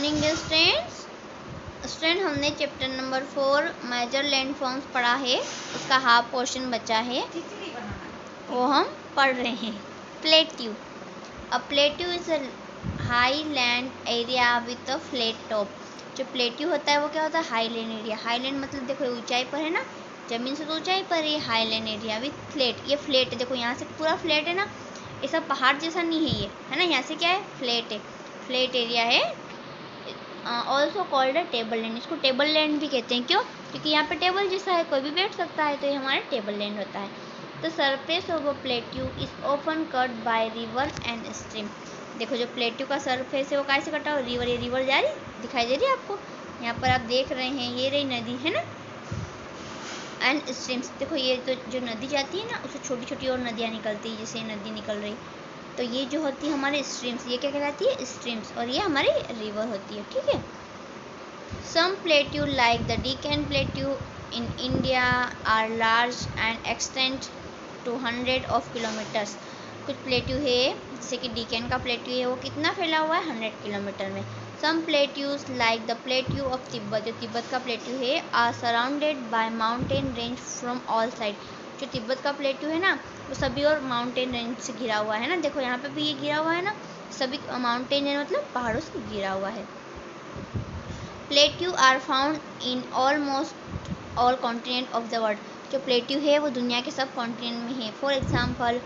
Morning dear students. हमने chapter number 4 major land forms पढ़ा है। उसका हाफ पोर्शन बचा है, वो हम पढ़ रहे हैं। Plateau. A plateau is a high land area with a flat top. जो प्लेट्यू होता है वो क्या होता है? High land area. High land मतलब देखो ऊंचाई पर है ना, जमीन से तो ऊंचाई पर है। High land area with flat, ये फ्लैट है। देखो यहाँ से पूरा फ्लैट है ना, ऐसा पहाड़ जैसा नहीं है ये, है ना। यहाँ से क्या है? फ्लैट है, फ्लैट एरिया है। Also called a table land. इसको टेबल लैंड भी कहते हैं। क्यों? क्योंकि यहाँ पे टेबल जैसा है, कोई भी बैठ सकता है, तो ये हमारा टेबल लैंड होता है। The surface of a plateau is often cut by river and stream. देखो जो प्लेट्यू का सरफेस है वो कैसे कटा हो? रिवर, ये रिवर जा रही दिखाई दे रही है आपको, यहाँ पर आप देख रहे हैं, ये रही नदी है ना। एंड स्ट्रीम्स, देखो ये तो जो नदी जाती है ना, उससे छोटी छोटी और नदियाँ निकलती है, जैसे नदी निकल रही, तो ये जो होती है हमारे स्ट्रीम्स, ये क्या कहलाती है? स्ट्रीम्स। और ये हमारी रिवर होती है, ठीक है। Some plateau like the Deccan plateau in India are large and extend to 100 of kilometres. कुछ प्लेट्यू है, जैसे कि डेक्कन का प्लेट्यू है, वो कितना फैला हुआ है? 100 किलोमीटर में। Some plateaus like the plateau of Tibet, जो तिब्बत का प्लेट्यू है, are surrounded by mountain range from all side. जो तिब्बत का प्लेट्यू है ना, वो सभी और माउंटेन रेंज से घिरा हुआ है ना। देखो यहाँ पे भी ये घिरा हुआ है ना, सभी माउंटेन रेंज मतलब पहाड़ों से घिरा हुआ है। Plateau are found in almost all continent of the world. जो प्लेट्यू है वो दुनिया के सब कॉन्टिनेंट में है। For example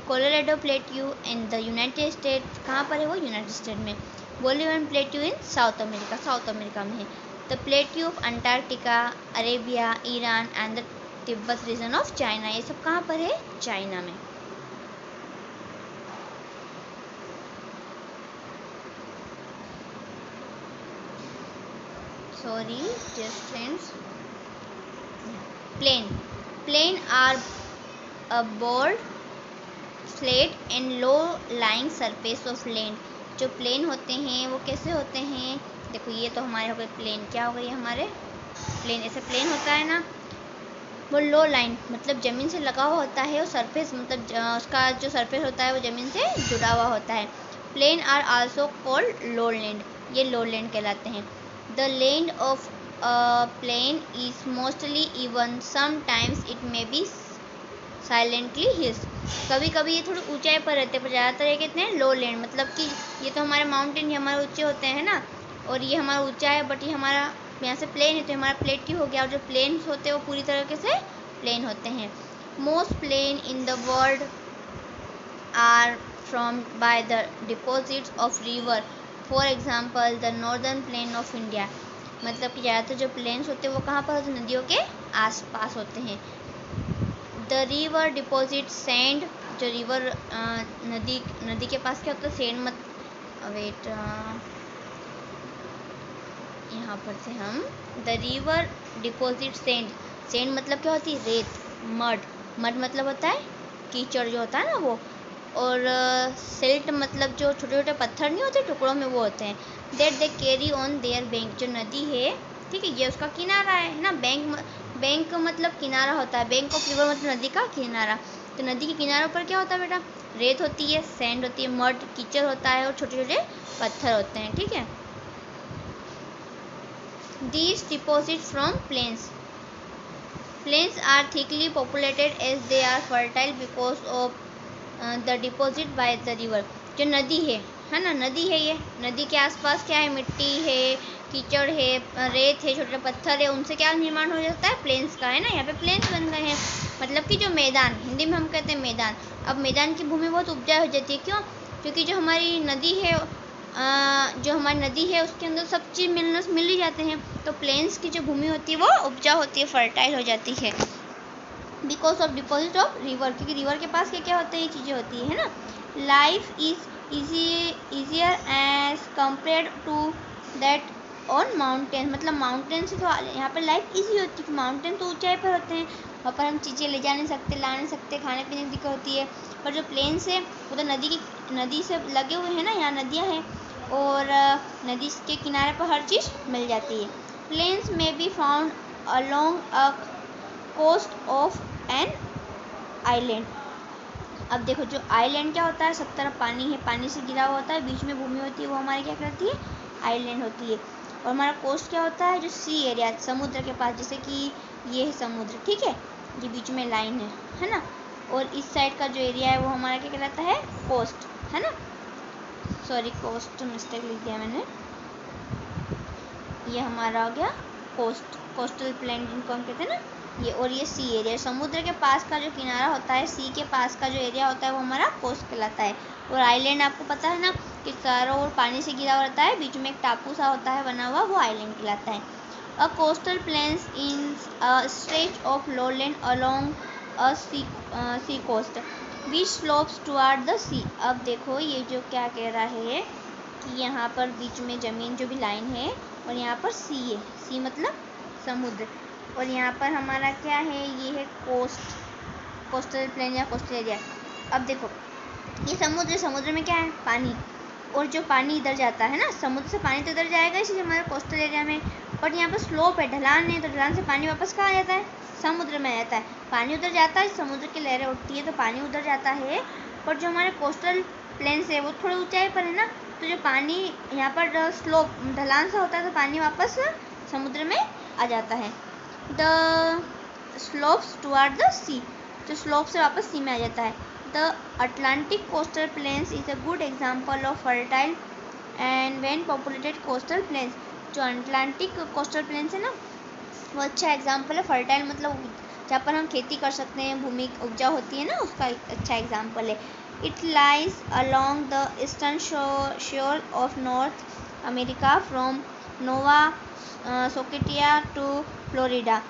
Colorado plateau in the United State. कहाँ पर है वो? यूनाइटेड स्टेट में। Bolivian plateau in South America, South America में है। The plateau of Antarctica, Arabia, Iran and the Tibet region of China, ये सब कहाँ पर है? चाइना में। Sorry, dear friends. Plain are a bold, flat and low-lying surface of land. जो plane होते हैं वो कैसे होते हैं? देखो ये तो हमारे हो गए प्लेन। क्या हो गई हमारे? प्लेन। ऐसे प्लेन होता है ना, वो लो लाइन मतलब ज़मीन से लगा हुआ होता है, और सरफेस मतलब उसका जो सरफेस होता है वो ज़मीन से जुड़ा हुआ होता है। Plain are also called low land, ये लो लैंड कहलाते हैं। The land of plain is mostly even, sometimes it may be silently hills. कभी कभी ये थोड़ी ऊंचाई पर रहते हैं, पर ज़्यादातर ये कितने लो लैंड, मतलब कि ये तो हमारे माउंटेन ये हमारे ऊंचे होते हैं ना, और ये हमारा ऊंचा है, बट ये हमारा यहाँ से प्लेन है, तो हमारा प्लेट्यू हो गया। और जो प्लेन्स होते हैं वो पूरी तरीके से प्लेन होते हैं। Most plain in the world are from by the deposits of river. For example the northern plain of India. मतलब कि ज़्यादातर जो प्लेन्स होते हैं वो कहाँ पर होते हैं? नदियों के आसपास होते हैं। The river deposit sand. जो रिवर नदी के पास क्या होता है? सैंड मत वेट यहाँ पर से हम the river deposit sand. Sand मतलब क्या होती है? रेत। मड मतलब होता है कीचड़ जो होता है ना वो। और सिल्ट मतलब जो छोटे छोटे पत्थर नहीं होते टुकड़ों में, वो होते हैं। That they carry on their bank. जो नदी है, ठीक है, ये उसका किनारा है ना। बैंक मतलब किनारा होता है। बैंक ऑफ रिवर मतलब नदी का किनारा। तो नदी के किनारों पर क्या होता है बेटा? रेत होती है, सैंड होती है, मड कीचड़ होता है, और छोटे छोटे पत्थर होते हैं, ठीक है। These deposits from plains. Plains are thickly populated as they are fertile because of the deposit by the river. जो नदी है ना, नदी है, ये नदी के आसपास क्या है? मिट्टी है, कीचड़ है, रेत है, छोटे पत्थर है, उनसे क्या निर्माण हो जाता है? प्लेन्स का, है ना। यहाँ पे प्लेन्स बन गए हैं, मतलब कि जो मैदान, हिंदी में हम कहते हैं मैदान। अब मैदान की भूमि बहुत उपजाऊ हो जाती है। क्यों? क्योंकि जो हमारी नदी है, उसके अंदर सब चीज़ मिल ही जाते हैं, तो प्लेन्स की जो भूमि होती है वो उपजाऊ होती है, फर्टाइल हो जाती है। Because of deposit of river, क्योंकि रिवर के पास क्या क्या होता है? ये चीज़ें होती है ना। Life is easier as compare to that on mountain. मतलब माउंटेन से तो यहाँ पर लाइफ इजी होती है। माउंटेन तो ऊंचाई पर होते हैं, वहाँ पर हम चीज़ें ले जा नहीं सकते, ला नहीं सकते, खाने पीने की दिक्कत होती है। पर जो प्लेन्स है वो तो नदी से लगे हुए हैं ना, यहाँ नदियाँ हैं, और नदी के किनारे पर हर चीज़ मिल जाती है। प्लेन्स में be found along a coast of an island. अब देखो जो आइलैंड क्या होता है? सब तरफ पानी है, पानी से घिरा हुआ होता है, बीच में भूमि होती है, वो हमारी क्या कहती है? आइलैंड होती है। और हमारा कोस्ट क्या होता है, जो सी एरिया, समुद्र के पास, जैसे कि ये है समुद्र, ठीक है, ये बीच में लाइन है ना। और इस साइड का जो एरिया है वो हमारा क्या कहलाता है, कोस्ट, है ना। सॉरी, कोस्ट मिस्टेक लिख दिया मैंने। ये हमारा हो गया कोस्ट, कोस्टल प्लेन जिनको हम कहते हैं ना ये। और ये सी एरिया, समुद्र के पास का जो किनारा होता है, सी के पास का जो एरिया होता है वो हमारा कोस्ट कहलाता है। और आइलैंड आपको पता है ना कि चारों ओर पानी से घिरा हुआ रहता है, बीच में एक टापू सा होता है बना हुआ, वो आइलैंड कहलाता है। A coastal plains in a stretch of lowland along a sea coast which slopes toward the sea. अब देखो ये जो क्या कह रहा है कि यहाँ पर बीच में ज़मीन जो भी लाइन है और यहाँ पर सी है, सी मतलब समुद्र, और यहाँ पर हमारा क्या है, ये है कोस्ट, कोस्टल प्लेन या कोस्टल एरिया। अब देखो ये समुद्र, समुद्र में क्या है, पानी, और जो पानी इधर जाता है ना, समुद्र से पानी तो इधर जाएगा इसलिए हमारे कोस्टल एरिया में, बट यहाँ पर स्लोप है, ढलान है, तो ढलान से पानी वापस कहाँ आ जाता है, समुद्र में आ जाता है। पानी उधर जाता है, समुद्र की लहरें उठती है तो पानी उधर जाता है, पर जो हमारे कोस्टल प्लेन्स है वो थोड़ी ऊंचाई पर है ना, तो जो पानी यहाँ पर स्लोप ढलान सा होता है तो पानी वापस समुद्र में आ जाता है। द स्लोप्स टुवर्ड द सी, जो स्लोप से वापस सी में आ जाता है। The Atlantic coastal planes is a good example of fertile and when populated coastal planes. जो अटलांटिक कोस्टल प्लेन्स है ना वो अच्छा एग्जाम्पल है, फर्टाइल मतलब जहाँ पर हम खेती कर सकते हैं, भूमि उपजाऊ होती है ना, उसका एक अच्छा एग्जाम्पल है। It lies along the eastern shore of North America from Nova Scotia to Florida.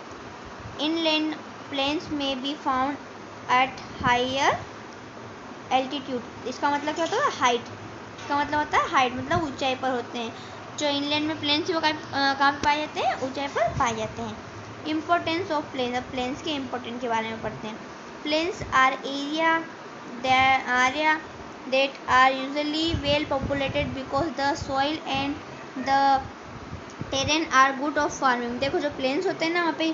Inland plains में be found at higher altitude. इसका मतलब क्या होता है, हाइट, इसका मतलब होता है हाइट, मतलब ऊंचाई पर होते हैं। जो इंलैंड में प्लेन्स वो कहाँ पर पाए जाते हैं, ऊंचाई पर पाए जाते हैं। इम्पोर्टेंस ऑफ प्लेन्स, अब प्लेन्स के इम्पोर्टेंस के बारे में पढ़ते हैं। Plains are area that are usually well populated because the soil and the terrain are good of farming। देखो जो प्लेन्स होते हैं ना वहाँ पे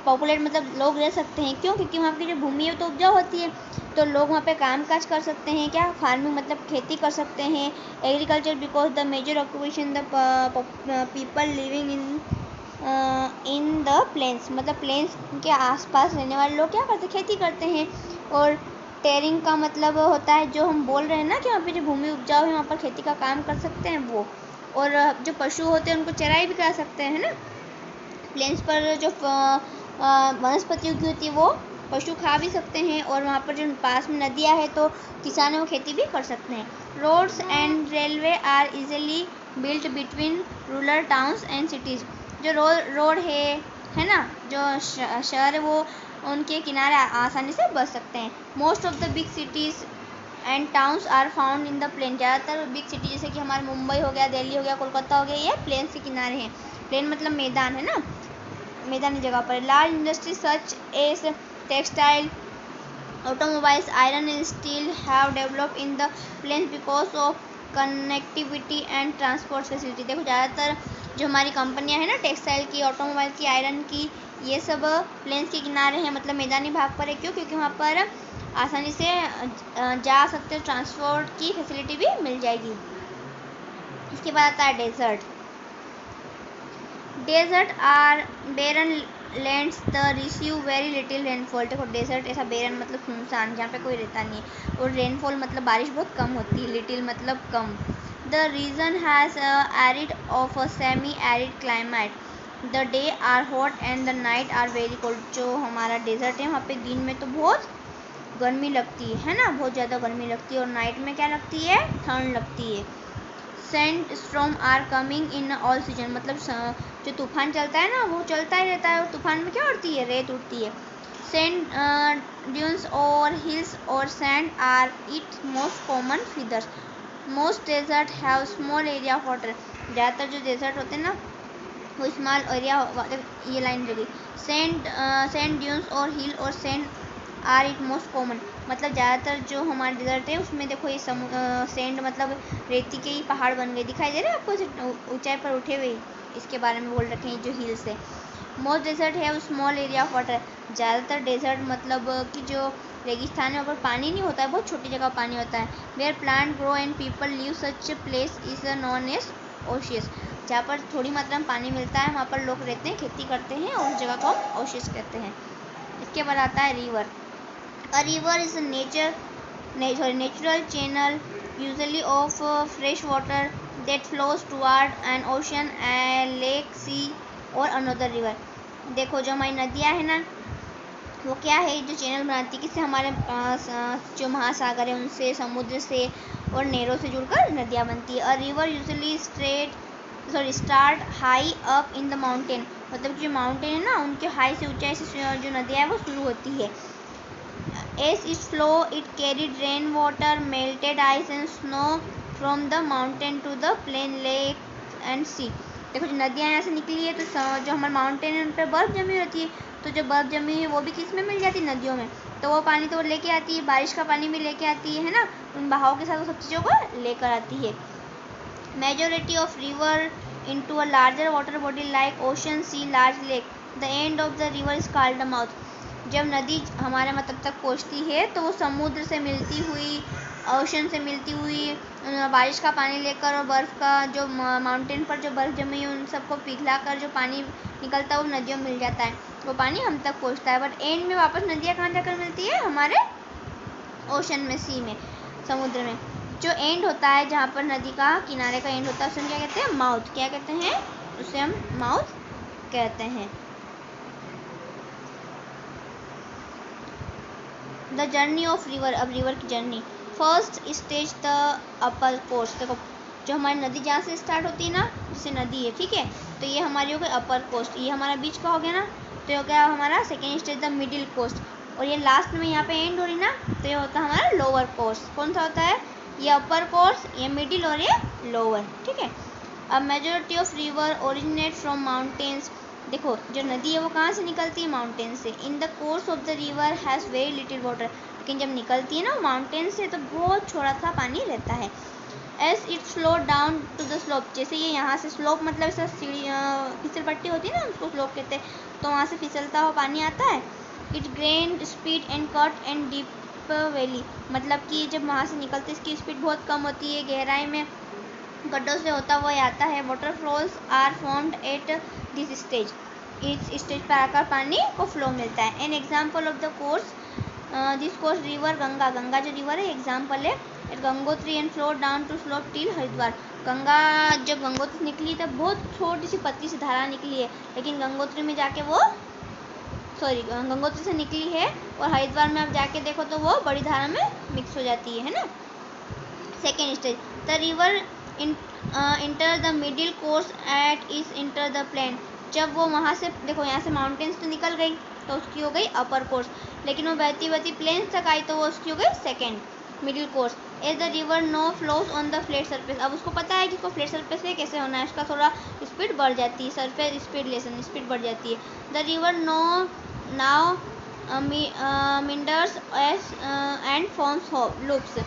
पॉपुलेट मतलब लोग रह सकते हैं, क्यों, क्योंकि वहाँ की जो भूमि है तो उपजाऊ होती है, तो लोग वहाँ पे काम काज कर सकते हैं, क्या, फार्मिंग मतलब खेती कर सकते हैं। Agriculture because the major occupation the people living in the plains, मतलब प्लेन्स के आसपास रहने वाले लोग क्या करते हैं, खेती करते हैं। और टेरिंग का मतलब होता है, जो हम बोल रहे हैं ना कि वहाँ पे जो भूमि उपजाऊ है वहाँ पर खेती का काम कर सकते हैं वो, और जो पशु होते हैं उनको चराई भी करा सकते हैं ना। प्लेन्स पर जो वनस्पति उगी होती है वो पशु खा भी सकते हैं, और वहाँ पर जो पास में नदियाँ है तो किसान वो खेती भी कर सकते हैं। Roads and railway are easily built between rural towns and cities. जो रोड है ना, जो शहर है वो उनके किनारे आसानी से बच सकते हैं। Most of the big cities and towns are found in the plain. ज़्यादातर बिग सिटी जैसे कि हमारे मुंबई हो गया, दिल्ली हो गया, कोलकाता हो गया, ये प्लेन्स के किनारे हैं। प्लेन मतलब मैदान है ना, मैदानी जगह पर। Large industry such as textile, automobiles, iron and steel have developed in the plains because of connectivity and transport facility. देखो ज़्यादातर जो हमारी कंपनियां हैं ना, टेक्सटाइल की, ऑटोमोबाइल की, आयरन की, ये सब प्लेन्स के किनारे हैं, मतलब मैदानी भाग पर है। क्यों, क्योंकि वहाँ पर आसानी से जा सकते हैं, ट्रांसपोर्ट की फैसिलिटी भी मिल जाएगी। इसके बाद आता है desert. Desert are barren lands the receive very little rainfall. देखो डेजर्ट ऐसा, बेरन मतलब सुनसान, जहाँ पे कोई रहता नहीं है, और रेनफॉल मतलब बारिश बहुत कम होती है, लिटिल मतलब कम। The region has arid of a semi arid climate. The day are hot and the night are very cold. जो हमारा डेजर्ट है वहाँ पे दिन में तो बहुत गर्मी लगती है ना, बहुत ज़्यादा गर्मी लगती है, और नाइट में क्या लगती है, ठंड लगती है। Sand storm are coming in all season, मतलब जो तूफान चलता है ना वो चलता ही रहता है, और तूफान में क्या उड़ती है, रेत उड़ती है। सैंड ड्यून्स और हिल्स और sand are its most common features. Most desert have small area of water. ज़्यादातर जो डेजर्ट होते हैं ना वो स्मॉल एरिया, ये लाइन लगी। सैंड ड्यून्स और हिल और sand are it most common, मतलब ज़्यादातर जो हमारे डेजर्ट है उसमें देखो ये सैंड मतलब रेती के ही पहाड़ बन गए, दिखाई दे रहे हैं आपको ऊंचाई पर उठे हुए, इसके बारे में बोल रखे हैं जो हिल्स है। मोस्ट डेजर्ट है स्मॉल एरिया ऑफ वाटर। ज़्यादातर डेजर्ट मतलब कि जो रेगिस्तान है वहाँ पर पानी नहीं होता है, बहुत छोटी जगह पानी होता है। Where plant grow and people live such place is known as oasis. जहाँ पर थोड़ी मात्रा में पानी मिलता है वहाँ पर लोग रहते हैं, खेती करते हैं और उस जगह को हम ओशियस कहते हैं। इसके बाद आता है river. A river is natural channel usually of fresh water that flows toward an ocean, lake, sea और अनदर रिवर। देखो जो हमारी नदियाँ हैं ना, वो क्या है, जो चैनल बनाती है किससे, हमारे जो महासागर है उनसे, समुद्र से और नहरों से जुड़कर नदियाँ बनती है। A river usually start high up in the mountain, मतलब जो माउंटेन है ना उनके हाई से, ऊंचाई से जो नदियाँ है वो शुरू होती है। As it flow it carried rain water, melted ice and snow from the mountain to the plain, lake and sea. देखो जो नदियाँ यहाँ से निकली है तो जो हमारे माउंटेन है उन पर बर्फ़ जमी होती है, तो जो बर्फ़ जमी है वो भी किस में मिल जाती है, नदियों में। तो वो पानी तो वो लेके आती है, बारिश का पानी भी लेके आती है ना, उन बहाव के साथ वो सब चीज़ों को लेकर आती है। Majority of river into a larger water body like ocean, sea, large lake. The end of the river is called the mouth. जब नदी हमारे मतलब तक पहुँचती है तो वो समुद्र से मिलती हुई, ओशन से मिलती हुई, बारिश का पानी लेकर और बर्फ़ का जो माउंटेन पर जो बर्फ़ जमी है उन सबको पिघला कर जो पानी निकलता है वो नदियों में मिल जाता है, वो पानी हम तक पहुँचता है। बट एंड में वापस नदियाँ कहाँ जाकर मिलती है, हमारे ओशन में, सी में, समुद्र में। जो एंड होता है जहाँ पर नदी का किनारे का एंड होता है उसे हम क्या कहते हैं, माउथ। क्या कहते हैं, उसे हम माउथ कहते हैं। The journey of river. अब रिवर की journey. First stage the upper course. देखो जो हमारी नदी जहाँ से स्टार्ट होती है ना, जैसे नदी है, ठीक है, तो ये हमारी हो गई अपर कोस्ट, ये हमारा बीच का हो गया ना, तो ये हो गया हमारा second stage the middle coast, और ये लास्ट में यहाँ पे एंड हो रही ना, तो ये होता है हमारा लोअर कोस्ट। कौन सा होता है, ये अपर कोर्स, ये मिडिल और ये लोअर, ठीक है। अब majority of river originate from mountains. देखो जो नदी है वो कहाँ से निकलती है, माउंटेन से। In the course of the river has very little water. लेकिन जब निकलती है ना माउंटेन से तो बहुत थोड़ा सा पानी रहता है। As it flow down to the slope. जैसे ये यहाँ से स्लोप मतलब ऐसा सीढ़ी फिसल पट्टी होती है ना, उसको स्लोप कहते हैं, तो वहाँ से फिसलता हुआ पानी आता है। It gain speed and cut and deep valley. मतलब कि जब वहाँ से निकलते इसकी स्पीड बहुत कम होती है, गहराई में गड्ढों से होता हुआ आता है। Water flows are formed at this stage. इस स्टेज पर आकर पानी को फ्लो मिलता है। An example of the course, this course river Ganga. Ganga जो रिवर है एग्जाम्पल है। At Gangotri and flow down to slope till Haridwar. Ganga जब गंगोत्री निकली तब बहुत छोटी सी पतली सी धारा निकली है, लेकिन गंगोत्री में जाके वो गंगोत्री से निकली है और हरिद्वार में आप जाके देखो तो वो बड़ी धारा में मिक्स हो जाती है ना। Second stage the river enter the middle course at is enter the plain. जब वो वहाँ से देखो यहाँ से माउंटेन्स तो निकल गई तो उसकी हो गई अपर कोर्स, लेकिन वो बहती बहती प्लेन्स तक आई तो वो उसकी हो गई second middle course. As the river now flows on the flat surface. अब उसको पता है कि उसको फ्लैट सरफेस पे कैसे होना है, उसका थोड़ा स्पीड बढ़ जाती है, सरफेस स्पीड लेसन स्पीड बढ़ जाती है। The river no now minders and forms loops.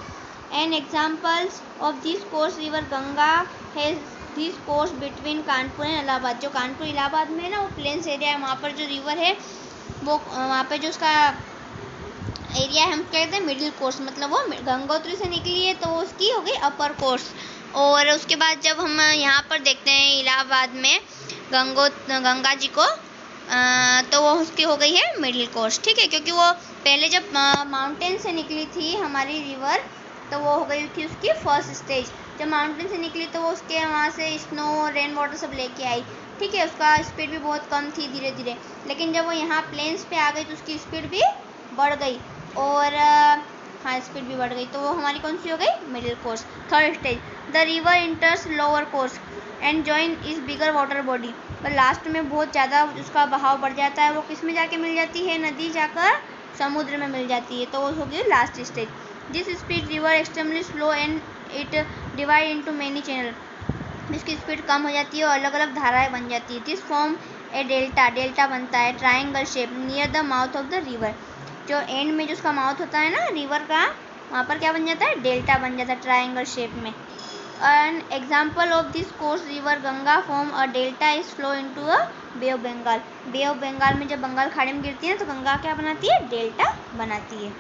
An examples of this course river Ganga has this course between Kanpur and Allahabad. जो कानपुर इलाहाबाद में है ना वो प्लेन्स एरिया है, वहाँ पर जो रिवर है वो वहाँ पे जो उसका एरिया है हम कहते हैं मिडिल कोर्स, मतलब वो गंगोत्री से निकली है तो उसकी हो गई अपर कोर्स। और उसके बाद जब हम यहाँ पर देखते हैं इलाहाबाद में गंगा जी को तो वो उसकी हो गई है मिडिल कोर्स, ठीक है, क्योंकि वो पहले जब माउंटेन से निकली थी हमारी रिवर तो वो हो गई थी उसकी फर्स्ट स्टेज। जब माउंटेन से निकली तो वो उसके वहाँ से स्नो रेन वाटर सब लेके आई, ठीक है, उसका स्पीड भी बहुत कम थी धीरे धीरे, लेकिन जब वो यहाँ प्लेन्स पे आ गई तो उसकी स्पीड भी बढ़ गई और हाँ स्पीड भी बढ़ गई, तो वो हमारी कौन सी हो गई, middle course. Third stage the river इंटर्स lower course and join is bigger water body. पर लास्ट में बहुत ज़्यादा उसका बहाव बढ़ जाता है, वो किस में जाके मिल जाती है, नदी जाकर समुद्र में मिल जाती है, तो वो हो गई last stage. This speed river extremely slow and it divide into many channel. इसकी स्पीड कम हो जाती है और अलग अलग धाराएं बन जाती है। This form A delta. Delta बनता है triangle shape near the mouth of the river. जो एंड में जो उसका माउथ होता है ना रिवर का, वहाँ पर क्या बन जाता है, डेल्टा बन जाता है ट्राइंगल शेप में। An example of this course river Ganga form a delta is flow into a bay of Bengal. Bay of Bengal में जब बंगाल खाड़ी में गिरती है तो गंगा क्या बनाती है, डेल्टा बनाती है।